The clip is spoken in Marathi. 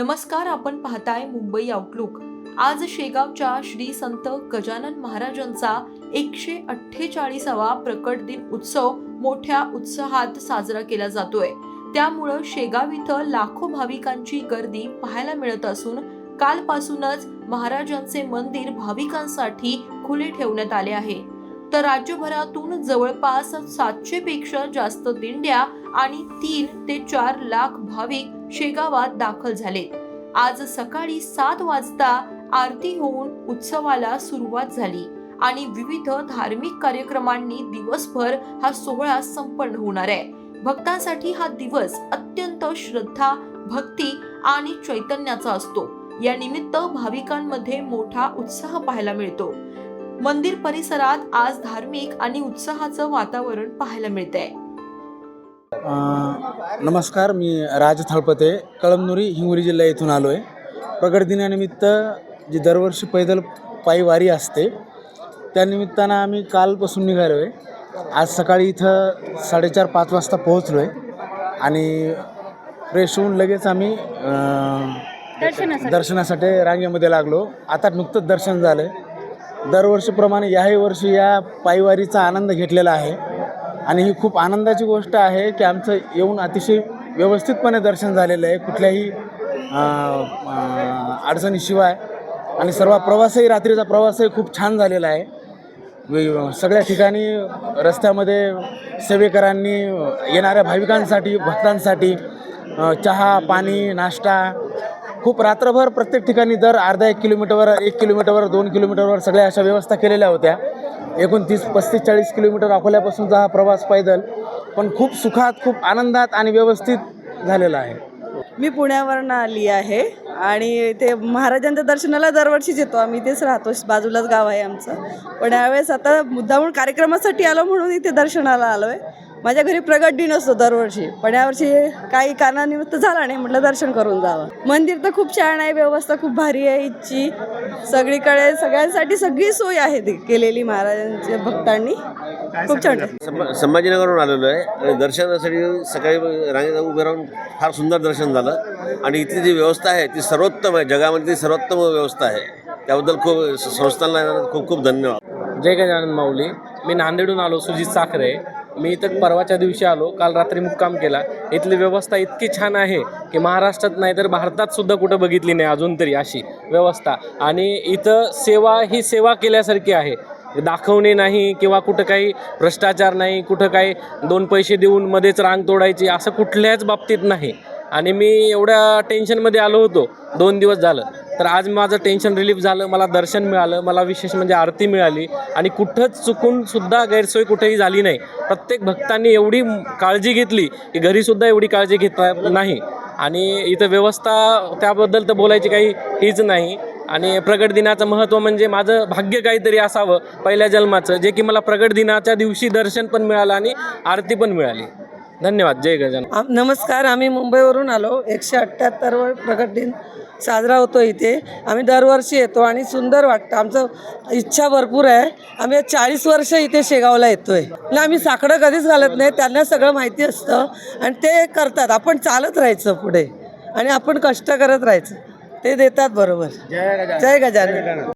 नमस्कार, आपण पाहताय मुंबई आउटलुक। आज शेगावच्या श्री संत गजानन महाराजांचा 148वा प्रकट दिन उत्सव मोठ्या उत्साहात साजरा केला जातोय। त्यामुळे शेगाव इथं लाखो भाविकांची गर्दी पाहायला मिळत असून कालपासूनच महाराजांचे मंदिर भाविकांसाठी खुले ठेवण्यात आले आहे। तर राज्यभरातून जवळपास 700 पेक्षा जास्त दिंड्या आणि 3 ते 4 लाख भाविक शेगावात दाखल झाले। आज सकाळी 7 वाजता आरती होऊन उत्सवाला सुरुवात झाली आणि विविध धार्मिक कार्यक्रमांनी दिवसभर हा सोहळा संपन्न होणार आहे। भक्तांसाठी हा दिवस अत्यंत श्रद्धा, भक्ती आणि चैतन्याचा असतो। या निमित्त भाविकांमध्ये मोठा उत्साह पाहायला मिळतो। मंदिर परिसरात आज धार्मिक आणि उत्साहाचं वातावरण पाहायला मिळतंय। नमस्कार, मी राज थळपते, कळमनुरी, हिंगोली जिल्हा येथून आलो आहे। प्रगट दिनानिमित्त जी दरवर्षी पैदल पायी वारी असते त्यानिमित्तानं आम्ही कालपासून निघालो आहे। आज सकाळी इथं 4:30-5 वाजता पोहोचलो आहे आणि फ्रेश होऊन लगेच आम्ही दर्शनासाठी रांगेमध्ये लागलो। आता नुकतंच दर्शन झालं आहे। दरवर्षीप्रमाणे याही वर्षी या पायीवारीचा आनंद घेतलेला आहे आणि ही खूप आनंदाची गोष्ट आहे की आमचं येऊन अतिशय व्यवस्थितपणे दर्शन झालेलं आहे, कुठल्याही अडचणीशिवाय। आणि सर्व प्रवासही, रात्रीचा प्रवासही खूप छान झालेला आहे। सगळ्या ठिकाणी रस्त्यामध्ये सेवेकरांनी येणाऱ्या भाविकांसाठी, भक्तांसाठी चहा, पाणी, नाश्ता खूप रात्रभर प्रत्येक ठिकाणी दर अर्धा-1 किलोमीटरवर, 1 किलोमीटरवर, 2 किलोमीटरवर सगळ्या अशा व्यवस्था केलेल्या होत्या। एकूण 30-35-40 किलोमीटर अकोल्यापासूनचा हा प्रवास पैदल पण खूप सुखात, खूप आनंदात आणि व्यवस्थित झालेला आहे। मी पुण्यावरून आली आहे आणि ते महाराजांच्या दर्शनाला दरवर्षीच येतो आम्ही, इथेच राहतो, बाजूलाच गाव आहे आमचं। पण यावेळेस आता मुद्दामून कार्यक्रमासाठी आलो म्हणून इथे दर्शनाला आलो आहे। माझ्या घरी प्रगट दिन असतो दरवर्षी, पण यावर्षी काही कारणानिमित्त झाला नाही, म्हटलं दर्शन करून जावं। मंदिर तर खूप छान आहे, व्यवस्था खूप भारी आहे इथची, सगळीकडे सगळ्यांसाठी सगळी सोय आहे ती केलेली महाराजांच्या भक्तांनी, खूप छान। संभाजीनगरवरून आलेलो आहे। दर्शनासाठी सकाळी रांगेत उभे राहून फार सुंदर दर्शन झालं आणि इथली जी व्यवस्था आहे ती सर्वोत्तम आहे, जगामधली सर्वोत्तम व्यवस्था आहे। त्याबद्दल खूप संस्थांना खूप खूप धन्यवाद। जय गजानन माऊली। मी नांदेडहून आलो, सुजित साखरे। मी इथं परवाच्या दिवशी आलो, काल रात्री मुक्काम केला। इथली व्यवस्था इतकी छान आहे की महाराष्ट्रात नाही तर भारतात सुद्धा कुठं बघितली नाही अजून तरी अशी व्यवस्था। आणि इथं सेवा ही सेवा केल्यासारखी आहे, दाखवणे नाही किंवा कुठं काही भ्रष्टाचार नाही, कुठं काही 2 पैसे देऊन मध्येच रांग तोडायची असं कुठल्याच बाबतीत नाही। आणि मी एवढ्या टेन्शनमध्ये आलो होतो 2 दिवस झालं, तर आज माझं टेन्शन रिलीफ झालं, मला दर्शन मिळालं, मला विशेष म्हणजे आरती मिळाली आणि कुठंच चुकून सुद्धा गैरसोय कुठेही झाली नाही। प्रत्येक भक्तांनी एवढी काळजी घेतली की घरीसुद्धा एवढी काळजी घेता नाही। आणि इथं व्यवस्था त्याबद्दल तर बोलायची काही हीच नाही। आणि प्रगट दिनाचं महत्त्व म्हणजे माझं भाग्य काहीतरी असावं पहिल्या जन्माचं, जे की मला प्रगट दिनाच्या दिवशी दर्शन पण मिळालं आणि आरती पण मिळाली। धन्यवाद। जय गजानन। नमस्कार, आम्ही मुंबईवरून आलो। 178वा प्रगट दिन साजरा होतो इथे। आम्ही दरवर्षी येतो आणि सुंदर वाटतं, आमचं इच्छा भरपूर आहे। आम्ही 40 वर्ष इथे शेगावला येतोय ना। आम्ही साकडं कधीच घालत नाही, त्यांना सगळं माहिती असतं आणि ते करतात। आपण चालत राहायचं पुढे आणि आपण कष्ट करत राहायचं, ते देतात बरोबर। जय गजानन।